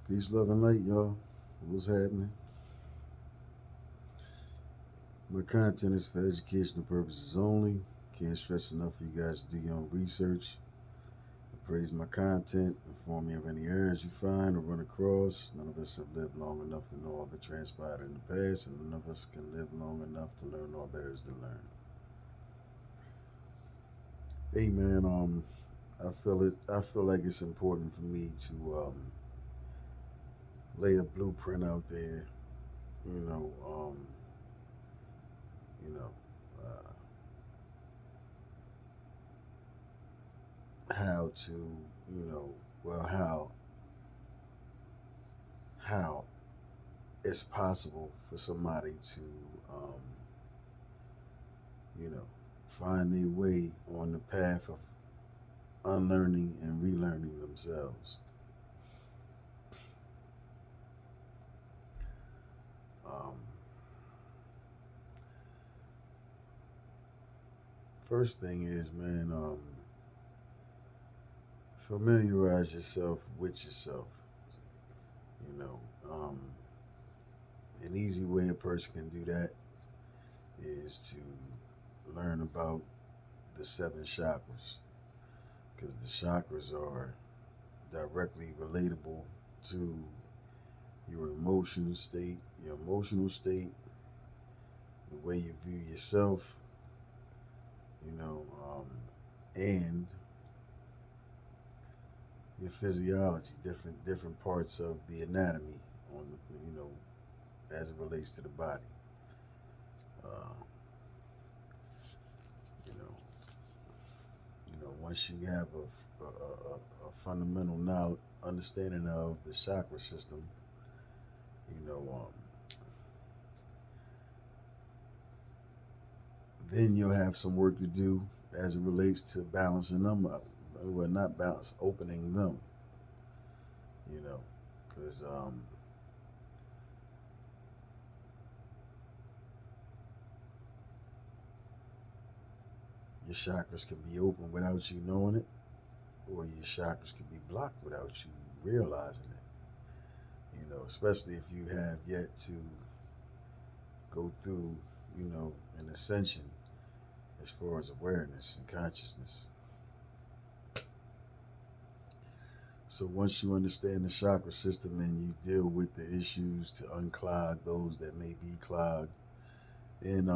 Peace, love, and light, y'all. What's happening? My content is for educational purposes only. Can't stress enough for you guys to do your own research. Appraise my content, inform me of any errors you find or run across. None of us have lived long enough to know all that transpired in the past, and none of us can live long enough to learn all there is to learn. Hey, man, I feel it. I feel like it's important for me to lay a blueprint out there. You know, you know, how to, you know, well, how it's possible for somebody to, um, you know, find their way on the path of unlearning and relearning themselves. Um, First thing is, man, familiarize yourself with yourself. You know, an easy way a person can do that is to learn about the seven chakras, because the chakras are directly relatable to your emotional state, the way you view yourself, you know, and your physiology, different parts of the anatomy on, you know, as it relates to the body. Uh, you know, once you have a fundamental knowledge, understanding of the chakra system, you know, then you'll have some work to do as it relates to balancing them up. Well, not balance, opening them, you know, because your chakras can be open without you knowing it, or your chakras can be blocked without you realizing it. You know, especially if you have yet to go through, you know, an ascension as far as awareness and consciousness. So once you understand the chakra system and you deal with the issues to unclog those that may be clogged, and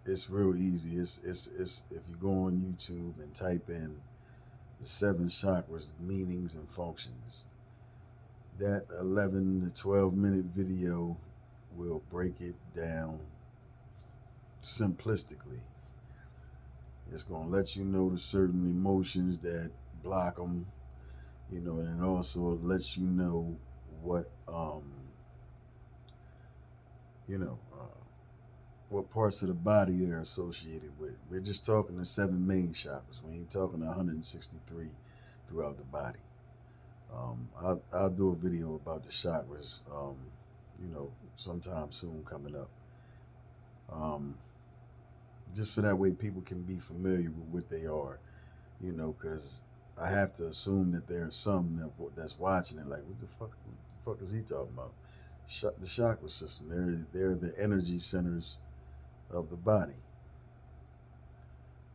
it's real easy. It's if you go on YouTube and type in the seven chakras meanings and functions, that 11 to 12 minute video will break it down simplistically. It's going to let you know the certain emotions that block them, you know, and it also lets you know what, you know, what parts of the body they're associated with. We're just talking the seven main chakras. We ain't talking the 163 throughout the body. I'll do a video about the chakras, you know, sometime soon coming up. Um, just so that way people can be familiar with what they are, you know, because I have to assume that there's some that's watching it like, what the fuck is he talking about? The chakra system. They're the energy centers of the body,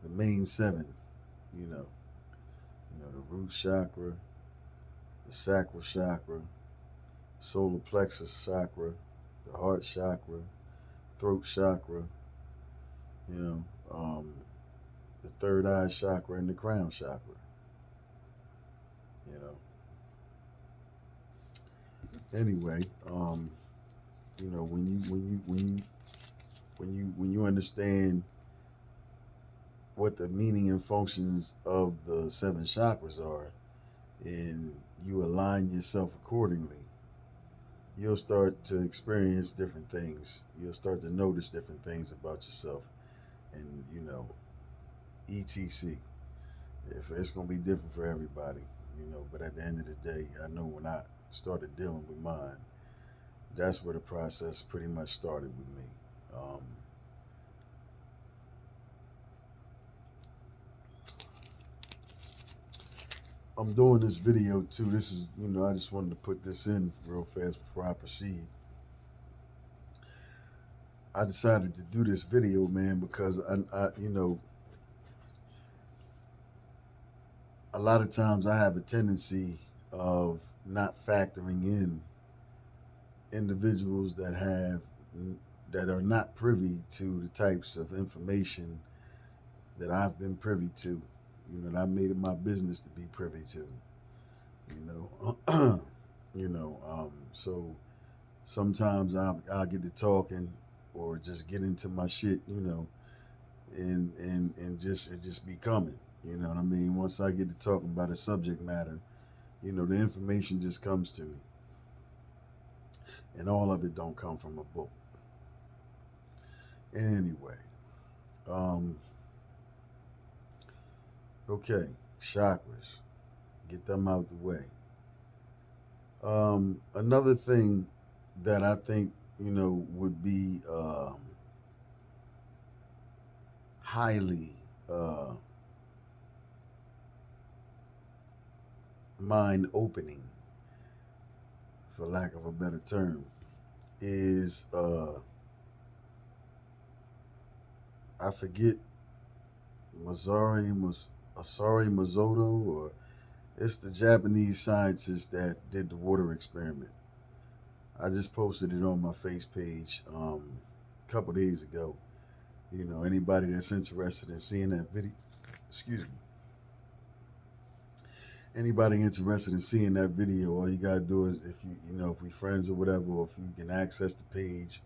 the main seven, you know, the root chakra, the sacral chakra, solar plexus chakra, the heart chakra, throat chakra, you know, the third eye chakra, and the crown chakra. You know. Anyway, you know, when you understand what the meaning and functions of the seven chakras are, and you align yourself accordingly, you'll start to experience different things. You'll start to notice different things about yourself, and you know, etc. If it's gonna be different for everybody, you know. But at the end of the day, I know when I started dealing with mine, that's where the process pretty much started with me. Um, I'm doing this video too. This is, I just wanted to put this in real fast before I proceed. I decided to do this video, man, because a lot of times I have a tendency of not factoring in individuals that are not privy to the types of information that I've been privy to. That I made it my business to be privy to. So sometimes I'll get to talking or just get into my shit, and just it just be coming. You know what I mean? Once I get to talking about a subject matter, the information just comes to me. And all of it don't come from a book. Anyway, okay, chakras. Get them out the way. Another thing that I think, would be highly mind opening, for lack of a better term, is I forget Asari Mazoto, or it's the Japanese scientist that did the water experiment. I just posted it on my face page a couple days ago. Anybody that's interested in seeing that video, excuse me. Anybody interested in seeing that video, all you gotta do is, if if we friends or whatever, or if you can access the page,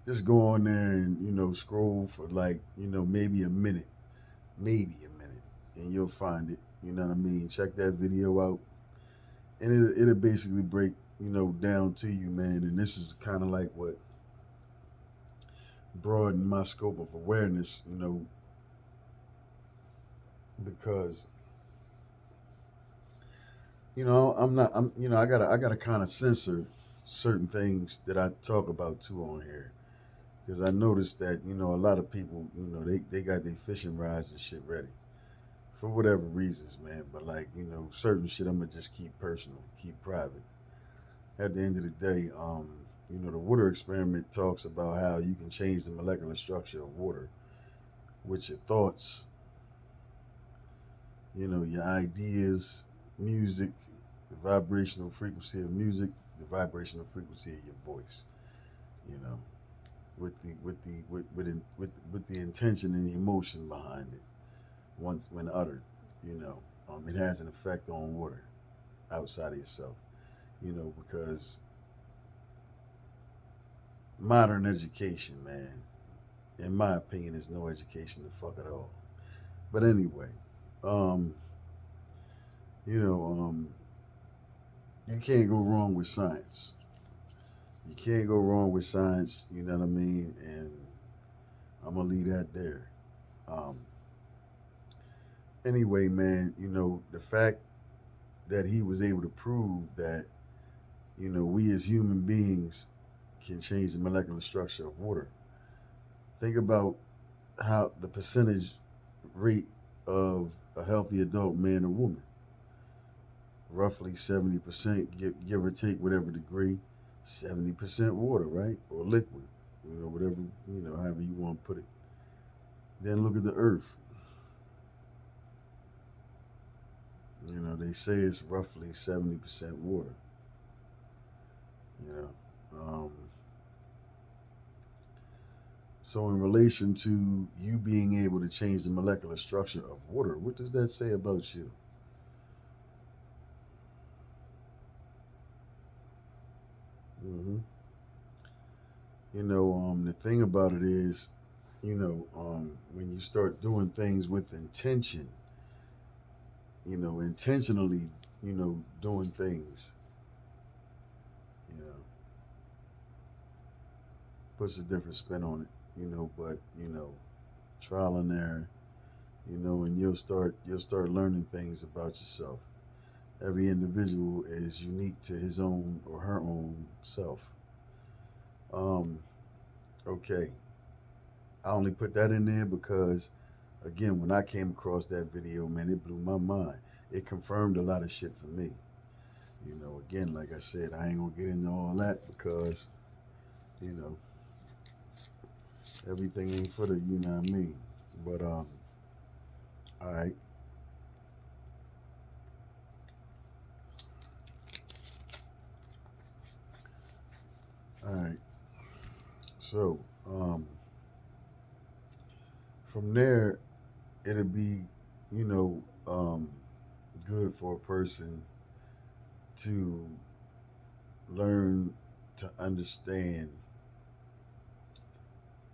just go on there and scroll for maybe a minute, and you'll find it. You know what I mean? Check that video out, and it'll basically break down to you, man. And this is kind of like what broadened my scope of awareness, because I gotta kind of censor certain things that I talk about too on here, because I noticed that a lot of people they got their fishing rods and shit ready for whatever reasons, man. But certain shit I'm gonna just keep personal, keep private. At the end of the day, the water experiment talks about how you can change the molecular structure of water with your thoughts, your ideas, music, the vibrational frequency of music, the vibrational frequency of your voice, with the intention and the emotion behind it. Once when uttered, it has an effect on water outside of yourself, because modern education, man, in my opinion, is no education to fuck at all. But anyway, you can't go wrong with science. You can't go wrong with science, you know what I mean? And I'm gonna leave that there. Anyway, man, the fact that he was able to prove that, we as human beings can change the molecular structure of water. Think about how the percentage rate of a healthy adult man or woman. Roughly 70%, give or take whatever degree, 70% water, right? Or liquid, whatever, however you want to put it. Then look at the earth. They say it's roughly 70% water. So in relation to you being able to change the molecular structure of water, what does that say about you? The thing about it is, when you start doing things with intention, intentionally, doing things, puts a different spin on it, but, trial and error, and you'll start learning things about yourself. Every individual is unique to his own or her own self. Okay. I only put that in there because, again, when I came across that video, man, it blew my mind. It confirmed a lot of shit for me. You know, again, like I said, I ain't gonna get into all that because, you know, everything ain't for the, you know what I mean. But all right. All right. So, from there, it'll be, you know, good for a person to learn to understand,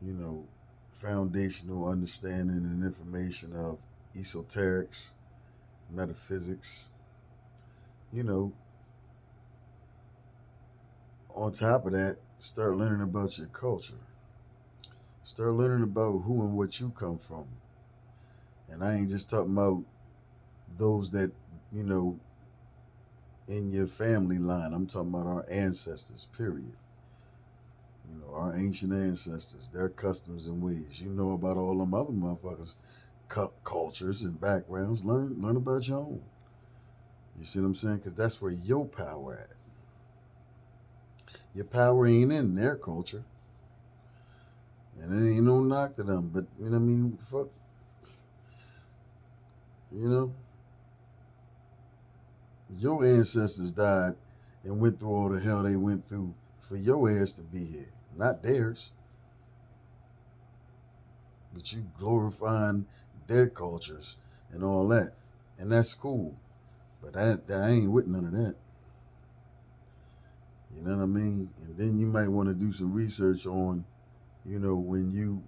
you know, foundational understanding and information of esoterics, metaphysics, you know, on top of that, start learning about your culture. Start learning about who and what you come from. And I ain't just talking about those that, you know, in your family line. I'm talking about our ancestors, period. You know, our ancient ancestors, their customs and ways. You know about all them other motherfuckers, cultures and backgrounds. Learn about your own. You see what I'm saying? Because that's where your power at. Your power ain't in their culture. And it ain't no knock to them. But, you know what I mean? What the fuck? You know? Your ancestors died and went through all the hell they went through for your ass to be here, not theirs. But you glorifying their cultures and all that. And that's cool. But I ain't with none of that. You know what I mean? And then you might want to do some research on, you know, when you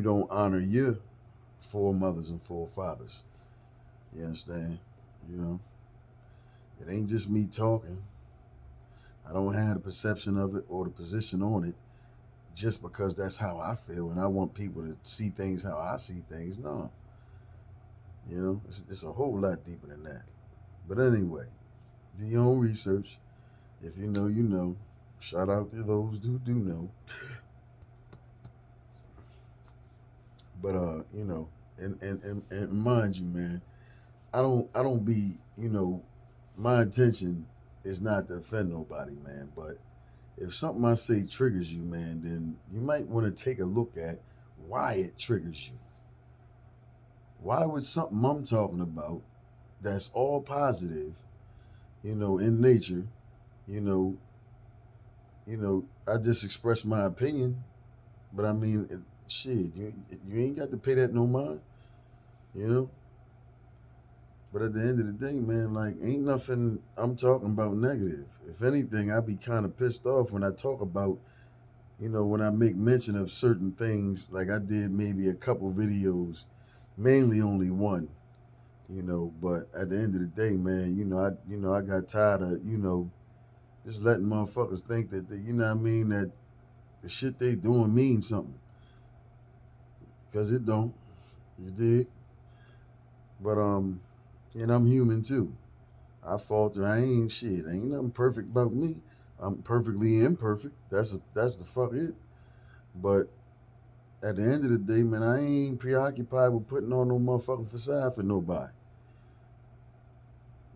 don't honor your foremothers and forefathers. You understand? You know? It ain't just me talking. I don't have the perception of it or the position on it just because that's how I feel and I want people to see things how I see things. No. You know, it's a whole lot deeper than that. But anyway, do your own research. If you know, you know. Shout out to those who do know. But you know, and mind you, man, I don't be, you know, my intention is not to offend nobody, man. But if something I say triggers you, man, then you might want to take a look at why it triggers you. Why would something I'm talking about that's all positive, you know, in nature, you know, I just express my opinion, but I mean, shit, you ain't got to pay that no mind, you know. But at the end of the day, man, like ain't nothing I'm talking about negative. If anything, I be kind of pissed off when I talk about, you know, when I make mention of certain things. Like I did maybe a couple videos, mainly only one, you know. But at the end of the day, man, I got tired of, you know, just letting motherfuckers think that, you know what I mean, that the shit they doing means something. Because it don't. You dig? But, and I'm human too. I falter. I ain't shit. Ain't nothing perfect about me. I'm perfectly imperfect. That's the fuck it. But at the end of the day, man, I ain't preoccupied with putting on no motherfucking facade for nobody.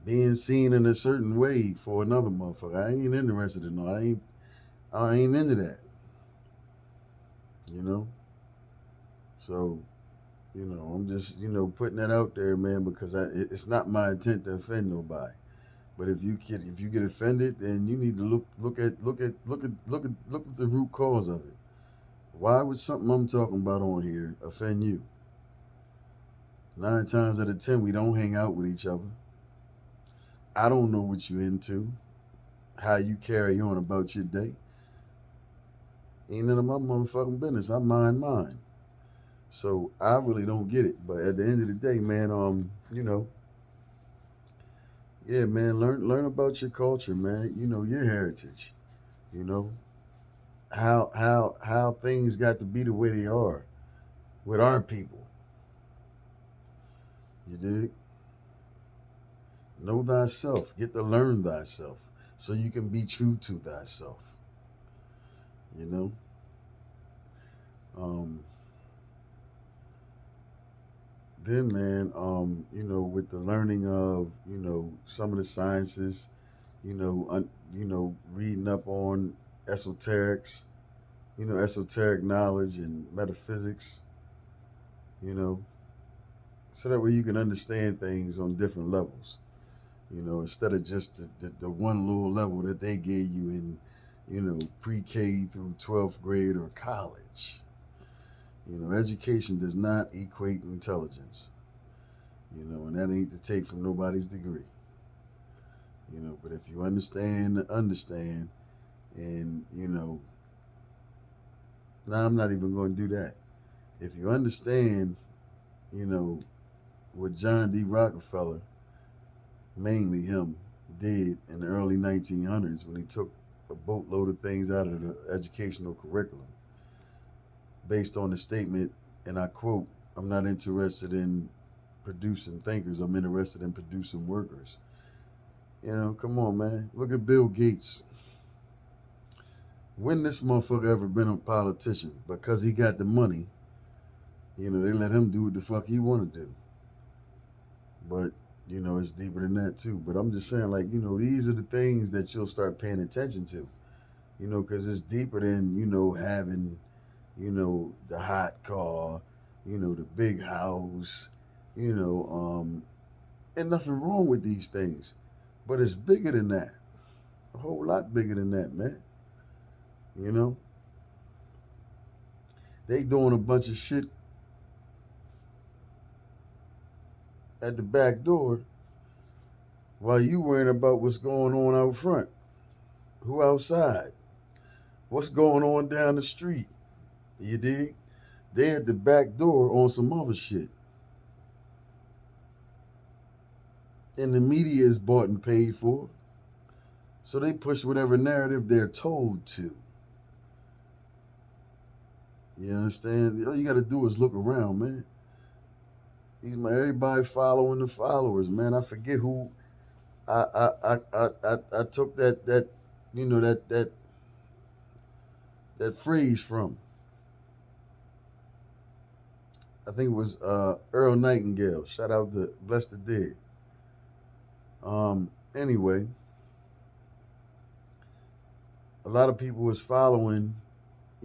Being seen in a certain way for another motherfucker. I ain't interested in no. I ain't into that. You know? So, you know, I'm just, you know, putting that out there, man, because it's not my intent to offend nobody. But if you get offended, then you need to look at the root cause of it. Why would something I'm talking about on here offend you? 9 times out of 10, we don't hang out with each other. I don't know what you're into, how you carry on about your day. Ain't none of my motherfucking business. I mind mine. So I really don't get it. But at the end of the day, man, you know, yeah, man, learn about your culture, man. You know, your heritage. You know, how things got to be the way they are with our people. You dig? Know thyself. Get to learn thyself so you can be true to thyself. You know? Um, Then, man, with the learning of, some of the sciences, reading up on esoterics, esoteric knowledge and metaphysics, you know, so that way you can understand things on different levels, instead of just the one little level that they gave you in, pre-K through 12th grade or college. Education does not equate intelligence, and that ain't to take from nobody's degree. But if you understand, and, now I'm not even going to do that. If you understand, you know, what John D. Rockefeller, mainly him, did in the early 1900s when he took a boatload of things out of the educational curriculum based on the statement, and I quote, "I'm not interested in producing thinkers, I'm interested in producing workers." Come on, man. Look at Bill Gates. When this motherfucker ever been a politician? Because he got the money, they let him do what the fuck he want to do. But, it's deeper than that too. But I'm just saying, like, these are the things that you'll start paying attention to, because it's deeper than, having, the hot car, the big house, and nothing wrong with these things. But it's bigger than that. A whole lot bigger than that, man. They doing a bunch of shit at the back door while you worrying about what's going on out front. Who outside? What's going on down the street? You dig? They at the back door on some other shit. And the media is bought and paid for. So they push whatever narrative they're told to. You understand? All you got to do is look around, man. Everybody following the followers, man. I forget who I took that that phrase from. I think it was Earl Nightingale. Shout out to Bless the Dead. Anyway, a lot of people was following.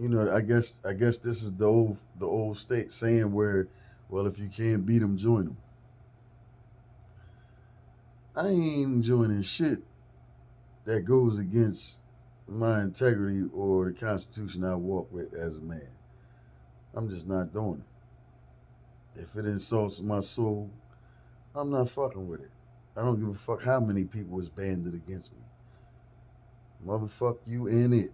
I guess this is the old state saying where, well, if you can't beat them, join them. I ain't joining shit that goes against my integrity or the Constitution I walk with as a man. I'm just not doing it. If it insults my soul, I'm not fucking with it. I don't give a fuck how many people is banded against me. Motherfuck you and it.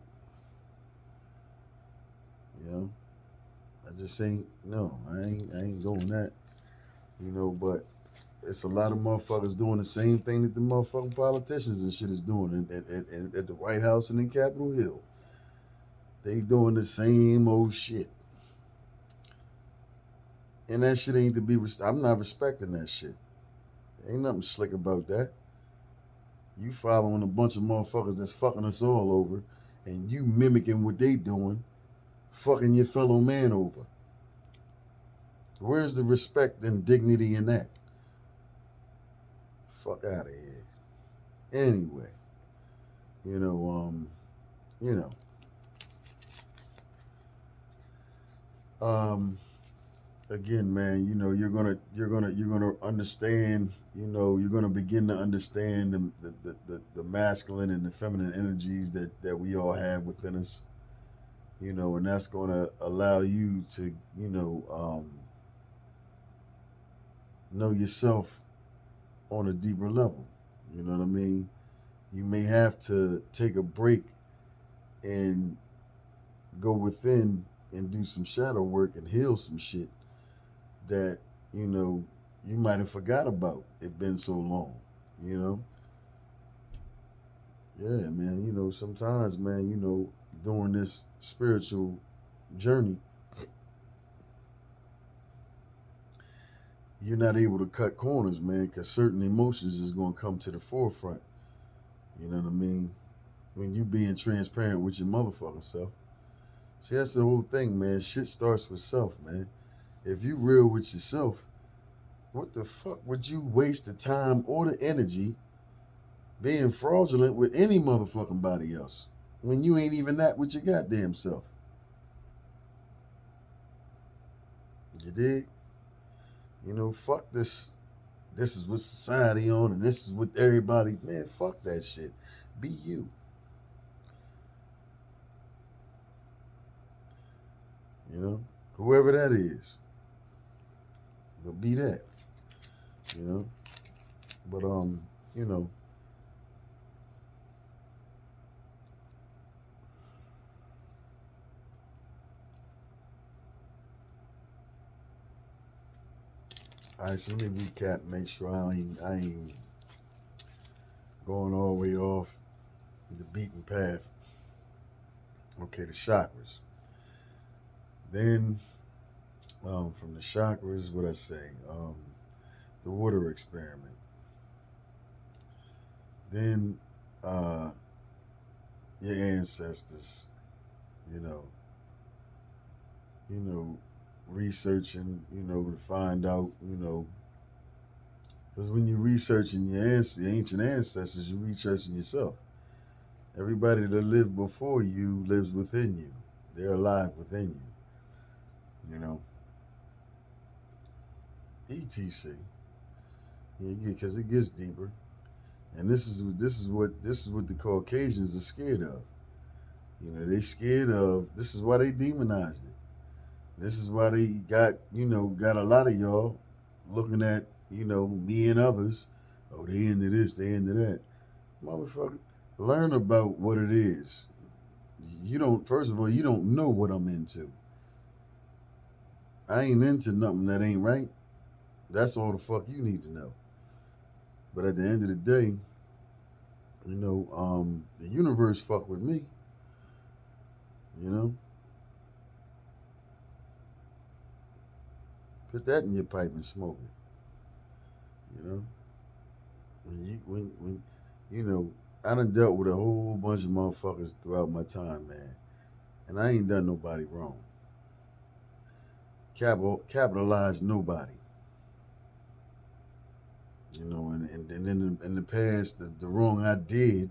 I just ain't, no, I ain't doing that. But it's a lot of motherfuckers doing the same thing that the motherfucking politicians and shit is doing at the White House and in Capitol Hill. They doing the same old shit. And that shit ain't to be, I'm not respecting that shit. Ain't nothing slick about that. You following a bunch of motherfuckers that's fucking us all over, and you mimicking what they doing, fucking your fellow man over. Where's the respect and dignity in that? Fuck out of here. Anyway, again, man, you're gonna understand, you're gonna begin to understand the masculine and the feminine energies that we all have within us, and that's gonna allow you to, know yourself on a deeper level. You know what I mean? You may have to take a break and go within and do some shadow work and heal some shit that, you might have forgot about. It been so long, Yeah, man, sometimes, man, during this spiritual journey, you're not able to cut corners, man, because certain emotions is going to come to the forefront. You know what I mean? When you being transparent with your motherfucking self. See, that's the whole thing, man. Shit starts with self, man. If you real with yourself, What the fuck would you waste the time or the energy being fraudulent with any motherfucking body else when you ain't even that with your goddamn self? You dig? You know, fuck this. This is what society on, and this is what everybody. Man, fuck that shit. Be you. You know, whoever that is, but be that. You know, but you know, all right. So let me recap. Make sure I ain't going all the way off the beaten path. Okay, the chakras. Then from the chakras, what I say, the water experiment. Then uh, your ancestors, you know, you know, researching, you know, to find out, you know, because when you're researching the ancient ancestors, you're researching yourself. Everybody that lived before you lives within you. They're alive within you. You know, etc. Yeah, because it gets deeper, and this is what the Caucasians are scared of. You know, they scared of. This is why they demonized it. This is why they got a lot of y'all looking at me and others. Oh, they into this, they into that. Motherfucker, learn about what it is. You don't. First of all, you don't know what I'm into. I ain't into nothing that ain't right. That's all the fuck you need to know. But at the end of the day, the universe fuck with me. You know, put that in your pipe and smoke it. You know, when I done dealt with a whole bunch of motherfuckers throughout my time, man, and I ain't done nobody wrong. Capitalized nobody. And then in the past, the wrong I did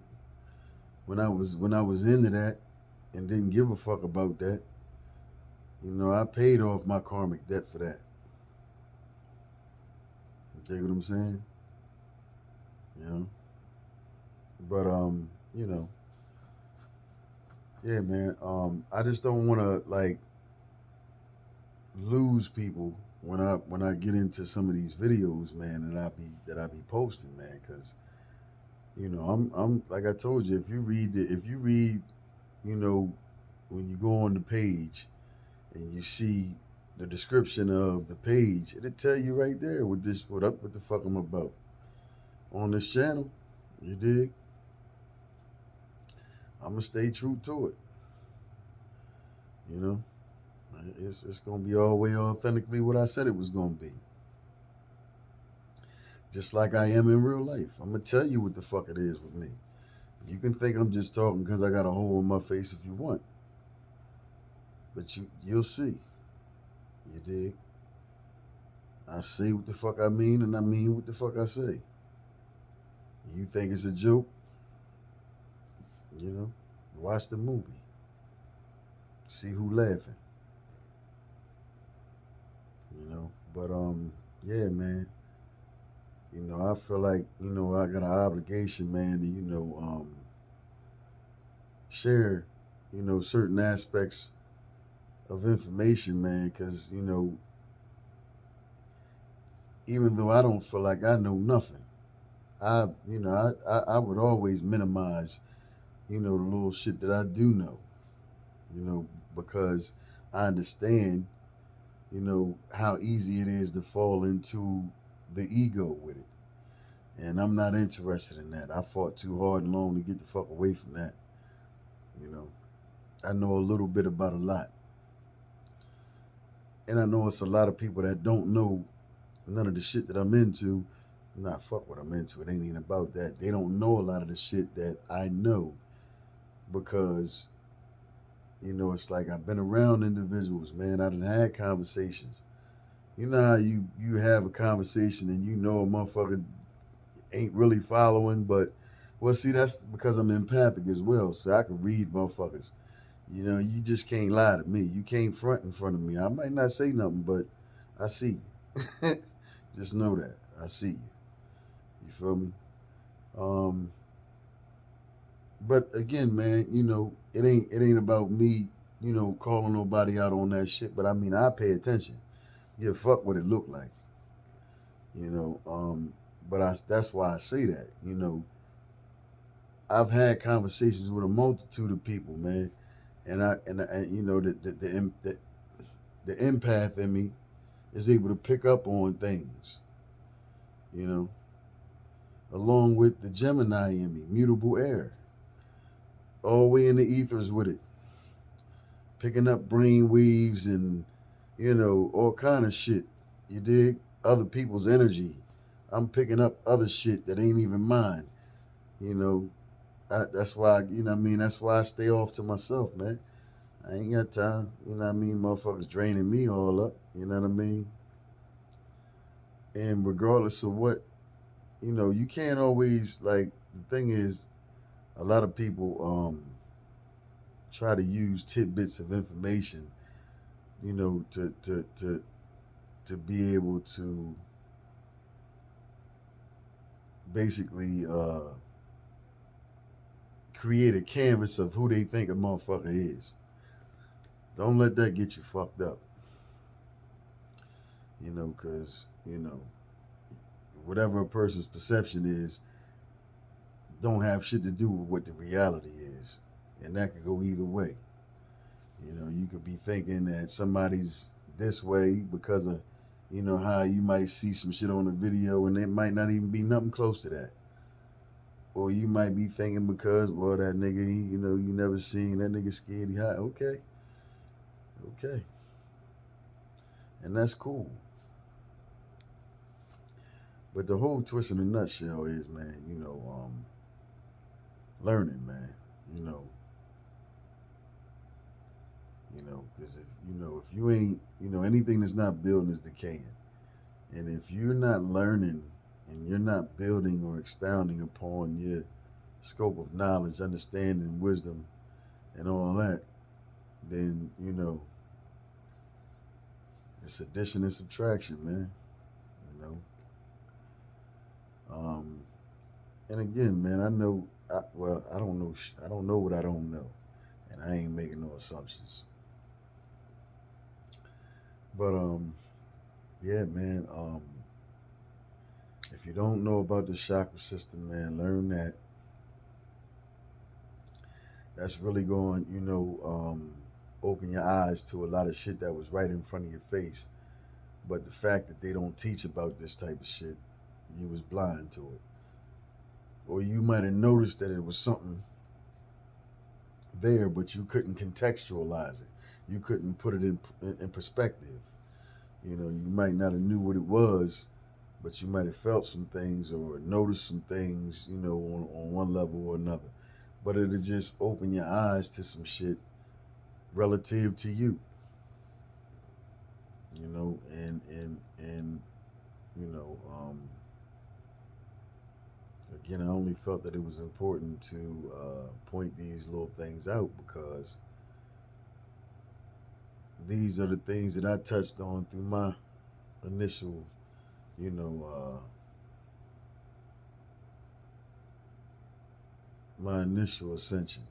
when I was into that and didn't give a fuck about that. I paid off my karmic debt for that. You dig what I'm saying? You know, but yeah, man. I just don't want to like lose people when I get into some of these videos, man, that I be posting, man, because I'm like I told you, if you read, you know, when you go on the page and you see the description of the page, it'll tell you right there what the fuck I'm about on this channel. You dig? I'm gonna stay true to it. You know, it's gonna be all the way authentically what I said it was gonna be. Just like I am in real life. I'm gonna tell you what the fuck it is with me. You can think I'm just talking because I got a hole in my face if you want, but you'll see. You dig? I say what the fuck I mean, and I mean what the fuck I say. You think it's a joke? You know, watch the movie. See who laughing. But yeah, man. I feel like I got an obligation, man, to share certain aspects of information, man, because even though I don't feel like I know nothing, I would always minimize the little shit that I do know, because I understand how easy it is to fall into the ego with it. And I'm not interested in that. I fought too hard and long to get the fuck away from that. You know, I know a little bit about a lot. And I know it's a lot of people that don't know none of the shit that I'm into. Nah, fuck what I'm into. It ain't even about that. They don't know a lot of the shit that I know because, it's like I've been around individuals, man. I done had conversations, You know how you have a conversation and you know a motherfucker ain't really following, but well, see, that's because I'm empathic as well, so I can read motherfuckers. You know, you just can't lie to me. You can't front in front of me. I might not say nothing, but I see you. Just know that I see you. You feel me? Um, but again, man, you know, it ain't about me, you know, calling nobody out on that shit. But I mean, I pay attention. Give a fuck what it look like, you know. But that's why I say that. You know, I've had conversations with a multitude of people, man, and you know the empath in me is able to pick up on things, you know, along with the Gemini in me, mutable air, all the way in the ethers with it, picking up brain weaves and, you know, all kind of shit. You dig? Other people's energy. I'm picking up other shit that ain't even mine. You know, that's why, you know what I mean? That's why I stay off to myself, man. I ain't got time. You know what I mean? Motherfuckers draining me all up. You know what I mean? And regardless of what, you know, you can't always, like, the thing is, a lot of people try to use tidbits of information, you know, to be able to basically create a canvas of who they think a motherfucker is. Don't let that get you fucked up. You know, because, you know, whatever a person's perception is, don't have shit to do with what the reality is. And that could go either way. You know, you could be thinking that somebody's this way because of, you know, how you might see some shit on a video and it might not even be nothing close to that. Or you might be thinking because, well, that nigga, you know, you never seen that nigga scared he hot. Okay. Okay. And that's cool. But the whole twist in a nutshell is, man, you know, learning, man. You know, because if you ain't, you know, anything that's not building is decaying. And if you're not learning and you're not building or expounding upon your scope of knowledge, understanding, wisdom, and all that, then, you know, it's addition and subtraction, man. You know. Um, and again, man, I know. I don't know. I don't know what I don't know, and I ain't making no assumptions. But yeah, man. If you don't know about the chakra system, man, learn that. That's really going, you know, open your eyes to a lot of shit that was right in front of your face. But the fact that they don't teach about this type of shit, you was blind to it. Or you might have noticed that it was something there, but you couldn't contextualize it. You couldn't put it in perspective. You know, you might not have knew what it was, but you might have felt some things or noticed some things, you know, on one level or another. But it'll just open your eyes to some shit relative to you. You know, and you know, again, I only felt that it was important to point these little things out because these are the things that I touched on through my initial, you know, my initial ascension,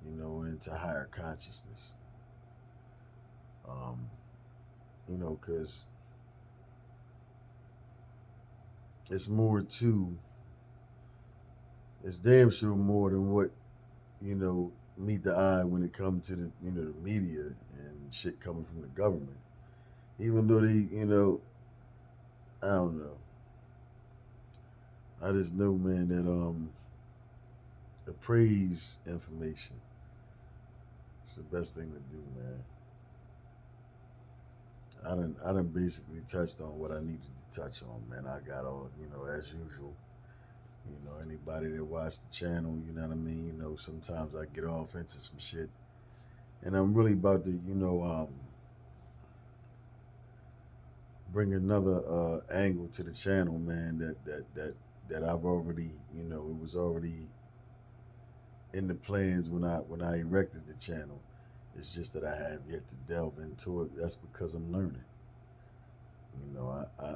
you know, into higher consciousness. Um, you know, because it's more to, it's damn sure more than what, you know, meet the eye when it comes to the, you know, the media and shit coming from the government. Even though they, you know, I don't know. I just know, man, that appraise information. It's the best thing to do, man. I done basically touched on what I needed to touch on, man. I got all, you know, as usual. You know, anybody that watched the channel, you know what I mean? You know, sometimes I get off into some shit. And I'm really about to, you know, bring another angle to the channel, man. That I've already, it was already in the plans when I erected the channel. It's just that I have yet to delve into it. That's because I'm learning. I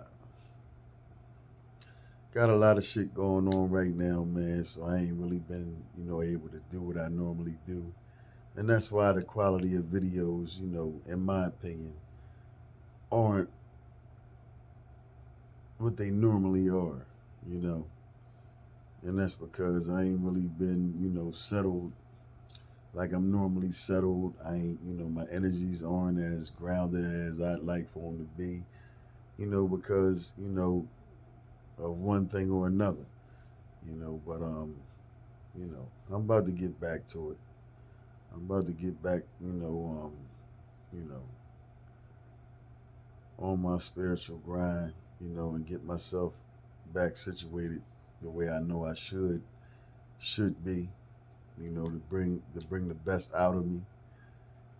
got a lot of shit going on right now, man. So I ain't really been, able to do what I normally do, and that's why the quality of videos, in my opinion, aren't what they normally are. You know, and that's because I ain't really been, settled like I'm normally settled. I ain't, my energies aren't as grounded as I'd like for them to be, because, of one thing or another, but, I'm about to get back to it. I'm about to get back, you know, on my spiritual grind, and get myself back situated the way I know I should be, to bring the best out of me,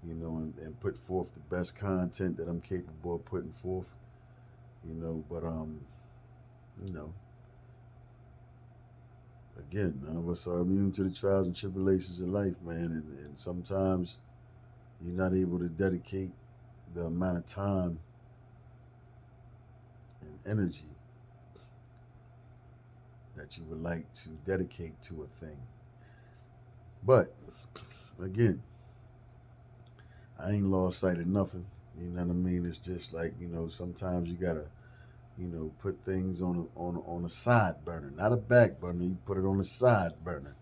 and put forth the best content that I'm capable of putting forth, but you know, again, none of us are immune to the trials and tribulations of life, man, and sometimes you're not able to dedicate the amount of time and energy that you would like to dedicate to a thing. But again, I ain't lost sight of nothing. You know what I mean? It's just like, sometimes you gotta, put things on a side burner, not a back burner. You put it on a side burner.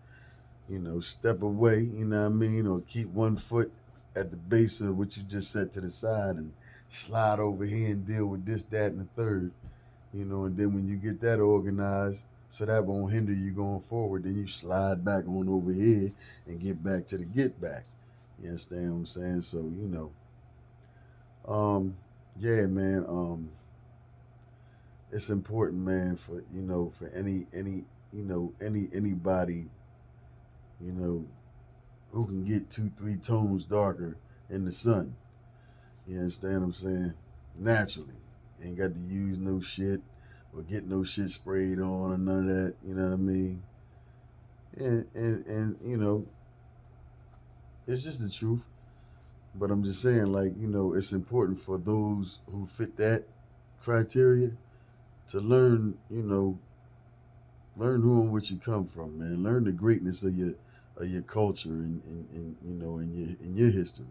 Step away. You know what I mean, or keep one foot at the base of what you just set to the side and slide over here and deal with this, that, and the third. And then when you get that organized, so that won't hinder you going forward, then you slide back on over here and get back to the get back. You understand what I'm saying? So, yeah, man, it's important, man, for anybody, you know, who can get 2-3 tones darker in the sun. You understand what I'm saying? Naturally. Ain't got to use no shit or get no shit sprayed on or none of that, you know what I mean? And it's just the truth. But I'm just saying, like, it's important for those who fit that criteria to learn, learn who and what you come from, man. Learn the greatness of your culture and your history.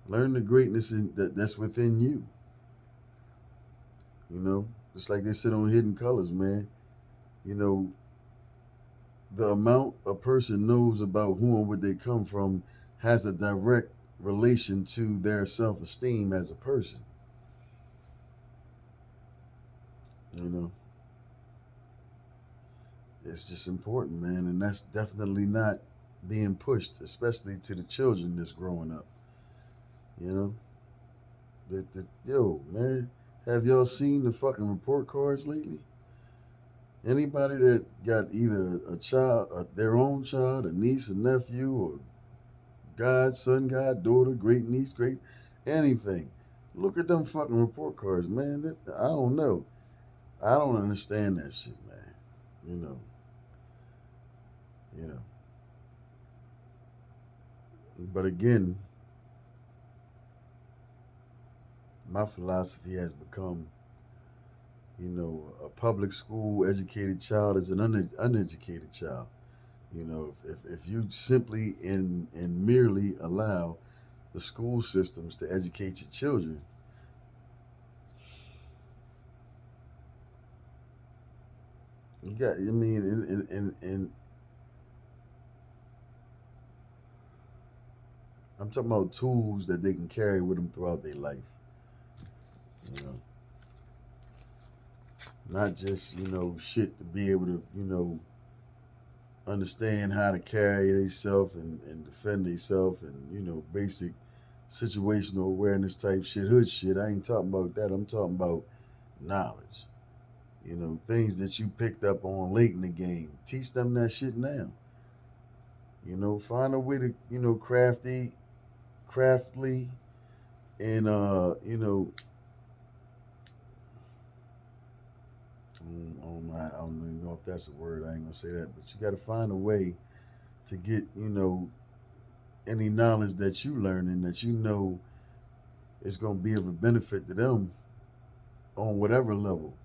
Learn the greatness that's within you. Just like they said on Hidden Colors, man. The amount a person knows about who and where they come from has a direct relation to their self-esteem as a person. It's just important, man, and that's definitely not being pushed, especially to the children that's growing up. You know, yo, man, have y'all seen the fucking report cards lately? Anybody that got either a child, their own child, a niece, a nephew, or godson, goddaughter, great niece, great anything. Look at them fucking report cards, man. I don't know. I don't understand that shit, man. You know. You know. But again, my philosophy has become, a public school educated child is an uneducated child. If you simply and merely allow the school systems to educate your children, you got, I mean, and I'm talking about tools that they can carry with them throughout their life. Not just, shit to be able to, understand how to carry themselves and defend themselves and, basic situational awareness type shit, hood shit. I ain't talking about that. I'm talking about knowledge. Things that you picked up on late in the game. Teach them that shit now. Find a way to, craftily and I don't even know if that's a word. I ain't gonna say that, but you got to find a way to get, any knowledge that you learn and that you know is gonna be of a benefit to them on whatever level,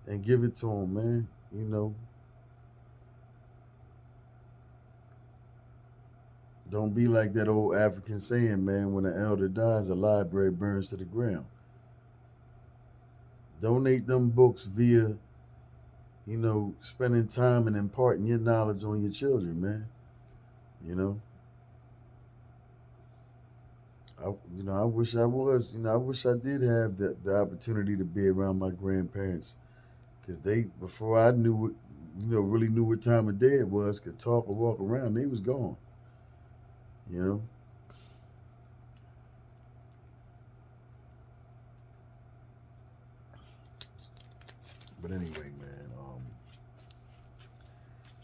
and give it to them, man. Don't be like that old African saying, man. When an elder dies, a library burns to the ground. Donate them books via, spending time and imparting your knowledge on your children, man. You know, I wish I was, I wish I did have the opportunity to be around my grandparents, because they, before I knew what, really knew what time of day it was, could talk or walk around, they was gone, you know. But anyway, man,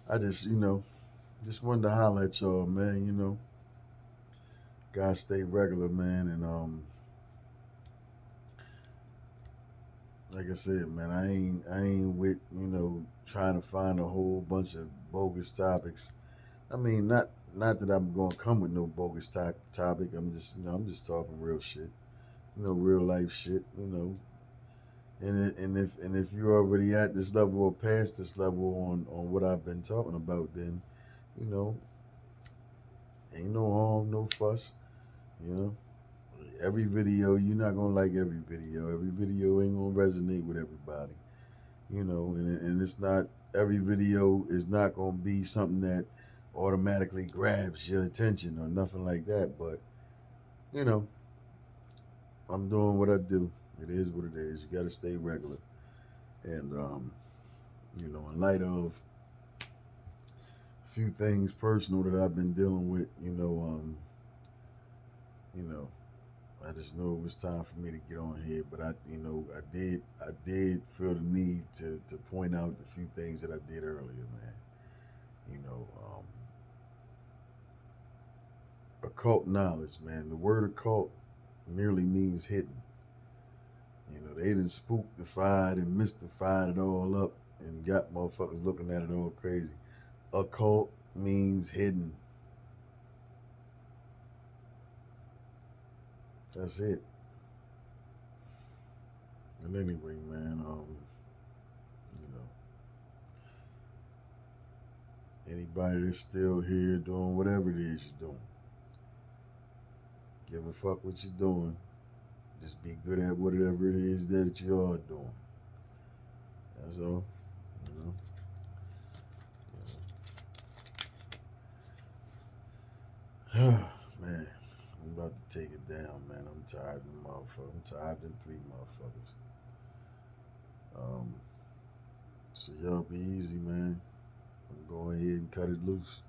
I just, just wanted to holler at y'all, man. Gotta stay regular, man, and like I said, man, I ain't with trying to find a whole bunch of bogus topics. I mean, not that I'm gonna come with no bogus topic. I'm just talking real shit, real life shit, And if you're already at this level or past this level on what I've been talking about, then you know, ain't no harm, no fuss. You know, every video you're not gonna like every video. Every video ain't gonna resonate with everybody. And it's not, every video is not gonna be something that automatically grabs your attention or nothing like that. But you know, I'm doing what I do. It is what it is. You got to stay regular. And in light of a few things personal that I've been dealing with, you know, I just knew it was time for me to get on here. But I did feel the need to point out a few things that I did earlier, man. You know, occult knowledge, man. The word occult merely means hidden. They done spooked, defied, and mystified it all up and got motherfuckers looking at it all crazy. Occult means hidden. That's it. And anyway, man, anybody that's still here doing whatever it is you're doing, give a fuck what you're doing. Just be good at whatever it is that you are doing. That's all. You know. Man, I'm about to take it down, man. I'm tired of the motherfucker. I'm tired of them three motherfuckers. So y'all be easy, man. I'm going ahead and cut it loose.